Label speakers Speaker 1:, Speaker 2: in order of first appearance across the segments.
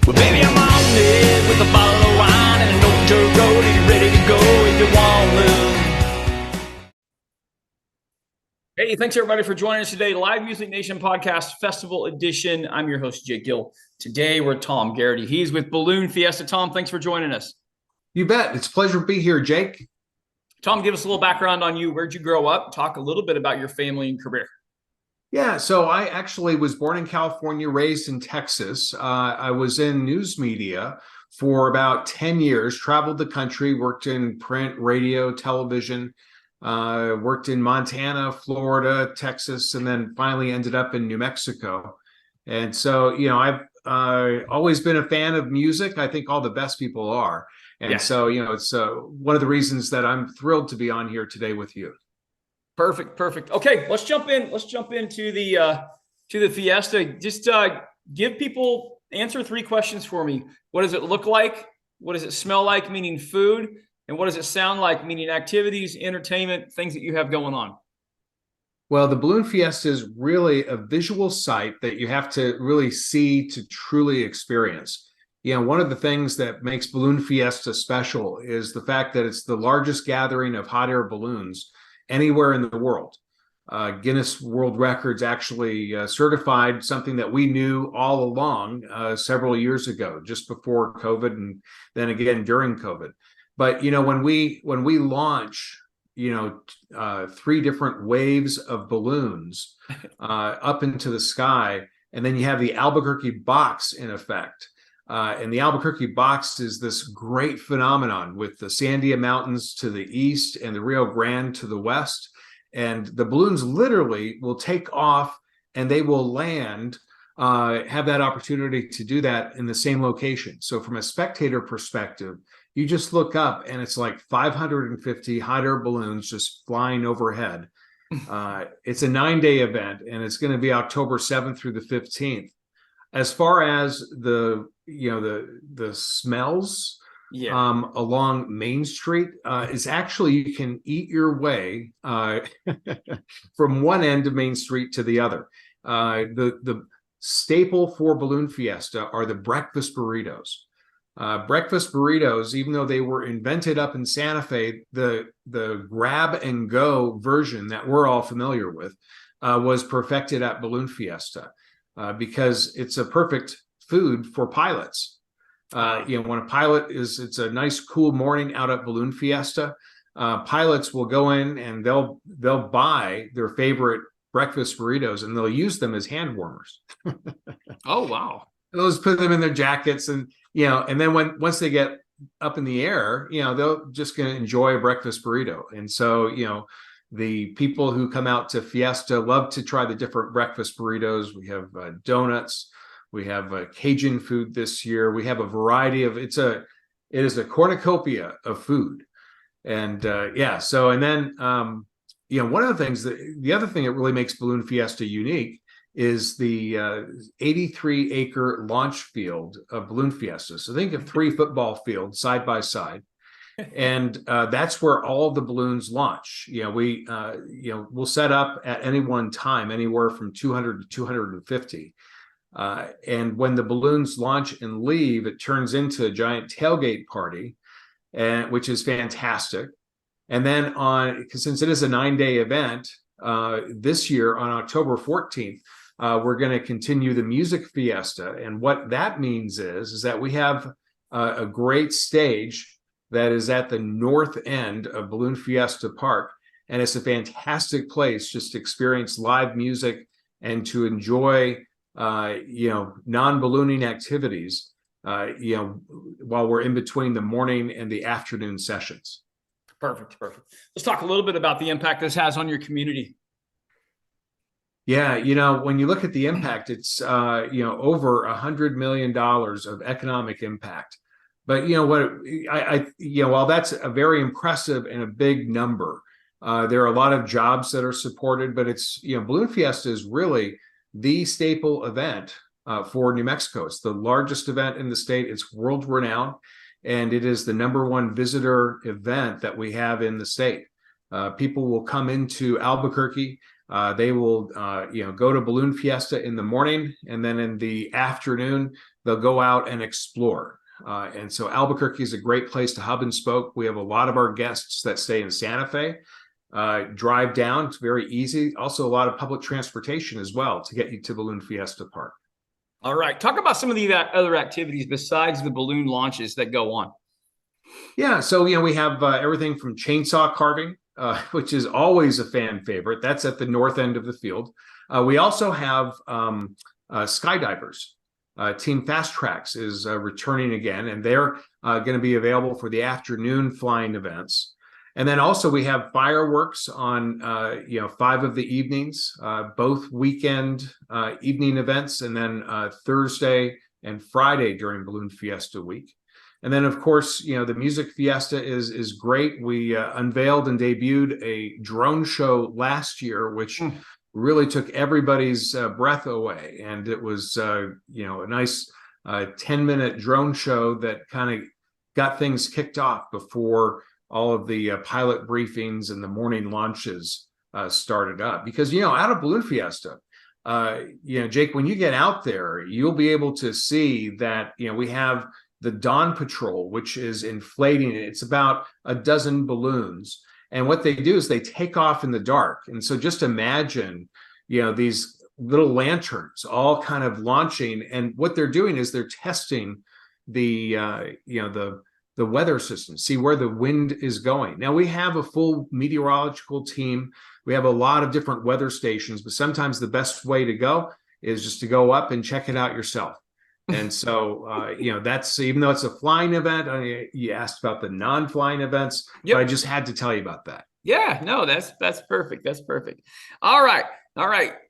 Speaker 1: Well, baby, I'm on it with a bottle of wine and an old dirt road, and you're ready to go if you want to. Hey, thanks everybody for joining us today. Live Music Nation Podcast Festival Edition. I'm your host, Gill. Today we're Tom Garrity. He's with Balloon Fiesta. Tom, thanks for joining us.
Speaker 2: You bet. It's a pleasure to be here, Jake.
Speaker 1: Tom, give us a little background on you. Where'd you grow up? Talk a little bit about your family and career.
Speaker 2: Yeah, so I actually was born in California, raised in Texas. I was in news media for about 10 years, traveled the country, worked in print, radio, television, worked in Montana, Florida, Texas, and then finally ended up in New Mexico. And so, I've always been a fan of music. I think all the best people are. And so, it's one of the reasons that I'm thrilled to be on here today with you.
Speaker 1: Perfect. Okay, let's jump into the Fiesta. Just answer 3 questions for me. What does it look like? What does it smell like, meaning food? And what does it sound like, meaning activities, entertainment, things that you have going on?
Speaker 2: Well, the Balloon Fiesta is really a visual sight that you have to really see to truly experience. One of the things that makes Balloon Fiesta special is the fact that it's the largest gathering of hot air balloons anywhere in the world. Guinness World Records actually certified something that we knew all along several years ago, just before COVID and then again during COVID. But when we launch 3 different waves of balloons up into the sky, and then you have the Albuquerque box in effect. And the Albuquerque box is this great phenomenon with the Sandia Mountains to the east and the Rio Grande to the west. And the balloons literally will take off and they will land, have that opportunity to do that in the same location. So from a spectator perspective, you just look up and it's like 550 hot air balloons just flying overhead. It's a 9-day event, and it's going to be October 7th through the 15th. As far as the smells along Main Street is actually, you can eat your way from one end of Main Street to the other. The staple for Balloon Fiesta are the breakfast burritos. Breakfast burritos, even though they were invented up in Santa Fe, the grab and go version that we're all familiar with was perfected at Balloon Fiesta. Because it's a perfect food for pilots. When a pilot it's a nice cool morning out at Balloon Fiesta, pilots will go in and they'll buy their favorite breakfast burritos and they'll use them as hand warmers.
Speaker 1: Oh, wow.
Speaker 2: They'll just put them in their jackets and then once they get up in the air, they're just going to enjoy a breakfast burrito. And so, the people who come out to Fiesta love to try the different breakfast burritos. We have donuts. We have Cajun food this year. We have a variety of, it is a cornucopia of food. And and then, one of the things the other thing that really makes Balloon Fiesta unique is the 83-acre launch field of Balloon Fiesta. So think of 3 football fields side by side. And that's where all the balloons launch. We'll set up at any one time anywhere from 200 to 250. And when the balloons launch and leave, it turns into a giant tailgate party, which is fantastic. And then since it is a 9-day event, this year on October 14th, we're going to continue the music fiesta. And what that means is that we have a great stage that is at the north end of Balloon Fiesta Park. And it's a fantastic place just to experience live music and to enjoy, non-ballooning activities, while we're in between the morning and the afternoon sessions.
Speaker 1: Perfect. Let's talk a little bit about the impact this has on your community.
Speaker 2: Yeah, when you look at the impact, it's, over $100 million of economic impact. But while that's a very impressive and a big number, there are a lot of jobs that are supported. But it's Balloon Fiesta is really the staple event for New Mexico. It's the largest event in the state. It's world renowned, and it is the #1 visitor event that we have in the state. People will come into Albuquerque They will, go to Balloon Fiesta in the morning, and then in the afternoon, they'll go out and explore. And so Albuquerque is a great place to hub and spoke. We have a lot of our guests that stay in Santa Fe. Drive down, it's very easy. Also, a lot of public transportation as well to get you to Balloon Fiesta Park.
Speaker 1: All right. Talk about some of the other activities besides the balloon launches that go on.
Speaker 2: Yeah, so we have everything from chainsaw carving, which is always a fan favorite. That's at the north end of the field. We also have skydivers. Team Fast Tracks is returning again, and they're going to be available for the afternoon flying events. And then also we have fireworks on 5 of the evenings, both weekend evening events, and then Thursday and Friday during Balloon Fiesta week. And then, of course, the Music Fiesta is great. We unveiled and debuted a drone show last year, which really took everybody's breath away. And it was, a nice 10-minute drone show that kind of got things kicked off before all of the pilot briefings and the morning launches started up. Because, out of Balloon Fiesta, Jake, when you get out there, you'll be able to see that, we have the Dawn Patrol, which is inflating. It's about a dozen balloons. And what they do is they take off in the dark. And so just imagine, these little lanterns all kind of launching. And what they're doing is they're testing the weather system, see where the wind is going. Now, we have a full meteorological team. We have a lot of different weather stations, but sometimes the best way to go is just to go up and check it out yourself. And so, that's, even though it's a flying event, you asked about the non-flying events, but I just had to tell you about that.
Speaker 1: Yeah, no, that's perfect. That's perfect. All right.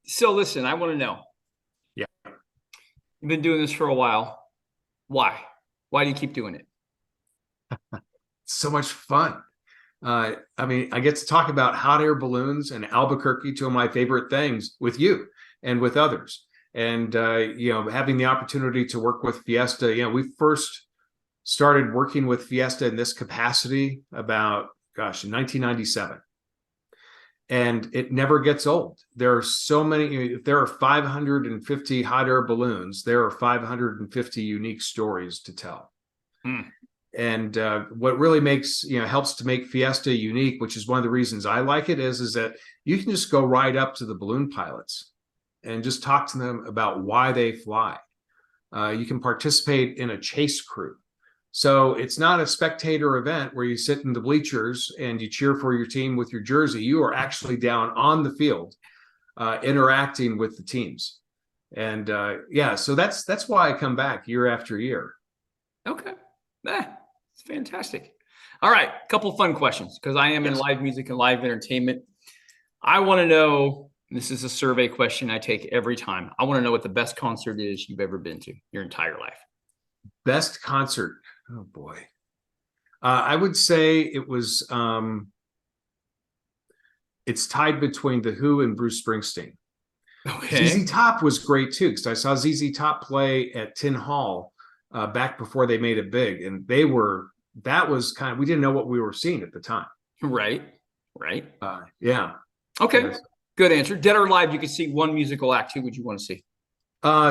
Speaker 1: So listen, I want to know.
Speaker 2: Yeah.
Speaker 1: You've been doing this for a while. Why? Why do you keep doing it?
Speaker 2: So much fun. I get to talk about hot air balloons and Albuquerque, two of my favorite things, with you and with others. And, having the opportunity to work with Fiesta, we first started working with Fiesta in this capacity about, in 1997. And it never gets old. There are so many, if there are 550 hot air balloons, there are 550 unique stories to tell. And what really helps to make Fiesta unique, which is one of the reasons I like it, is that you can just go right up to the balloon pilots and just talk to them about why they fly. You can participate in a chase crew. So it's not a spectator event where you sit in the bleachers and you cheer for your team with your jersey. You are actually down on the field interacting with the teams. And so that's why I come back year after year.
Speaker 1: Okay. It's fantastic. All right. A couple fun questions, because I am in live music and live entertainment. I want to know, this is a survey question I take every time. I want to know what the best concert is you've ever been to your entire life.
Speaker 2: Best concert. Oh boy. I would say it was, it's tied between The Who and Bruce Springsteen.
Speaker 1: Okay.
Speaker 2: ZZ Top was great too, because I saw ZZ Top play at Tin Hall back before they made it big. And we didn't know what we were seeing at the time.
Speaker 1: Right.
Speaker 2: Yeah.
Speaker 1: Okay.
Speaker 2: Yes.
Speaker 1: Good answer. Dead or alive, you could see one musical act. Who would you want to see?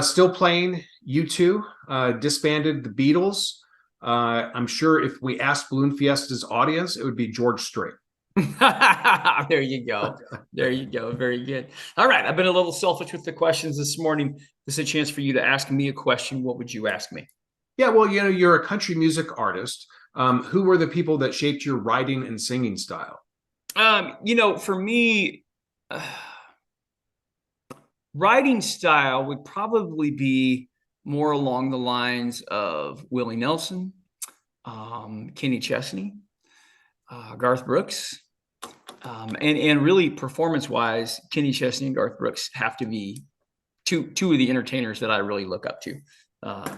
Speaker 2: Still playing U2, disbanded the Beatles. I'm sure if we asked Balloon Fiesta's audience, it would be George Strait.
Speaker 1: There you go. Very good. All right. I've been a little selfish with the questions this morning. This is a chance for you to ask me a question. What would you ask me?
Speaker 2: Yeah, well, you're a country music artist. Who were the people that shaped your writing and singing style?
Speaker 1: For me, writing style would probably be more along the lines of Willie Nelson, Kenny Chesney, Garth Brooks, and really performance-wise, Kenny Chesney and Garth Brooks have to be two of the entertainers that I really look up to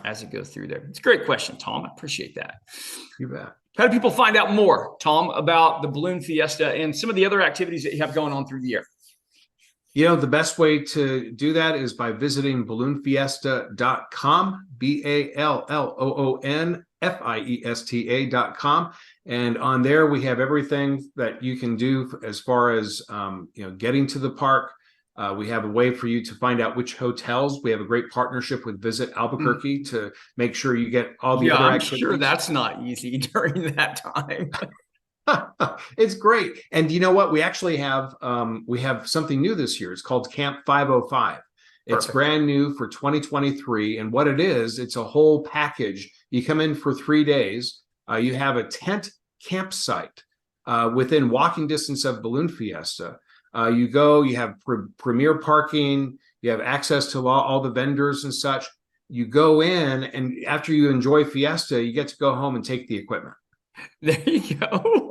Speaker 1: as it goes through there. It's a great question, Tom. I appreciate that.
Speaker 2: You bet.
Speaker 1: How do people find out more, Tom, about the Balloon Fiesta and some of the other activities that you have going on through the year?
Speaker 2: The best way to do that is by visiting balloonfiesta.com, BALLOON Fiesta.com. And on there, we have everything that you can do as far as, getting to the park. We have a way for you to find out which hotels. We have a great partnership with Visit Albuquerque to make sure you get all the other
Speaker 1: I'm
Speaker 2: activities.
Speaker 1: sure that's not easy during that time.
Speaker 2: It's great. And you know what? We actually have something new this year. It's called Camp 505. It's
Speaker 1: Perfect.
Speaker 2: brand new for 2023. And what it is, it's a whole package. You come in for 3 days. You have a tent campsite within walking distance of Balloon Fiesta. You go, you have premier parking, you have access to all the vendors and such. You go in, and after you enjoy Fiesta, you get to go home and take the equipment.
Speaker 1: There you go.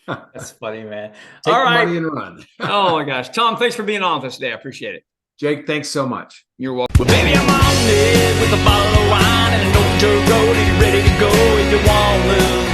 Speaker 1: That's funny, man.
Speaker 2: Take
Speaker 1: All
Speaker 2: the
Speaker 1: right.
Speaker 2: money and run.
Speaker 1: Oh my gosh. Tom, thanks for being on with us today. I appreciate it.
Speaker 2: Jake, thanks so much.
Speaker 1: You're welcome. Well, baby, I'm on it with a bottle of wine and an old Joe Gold. Are you ready to go if you want to?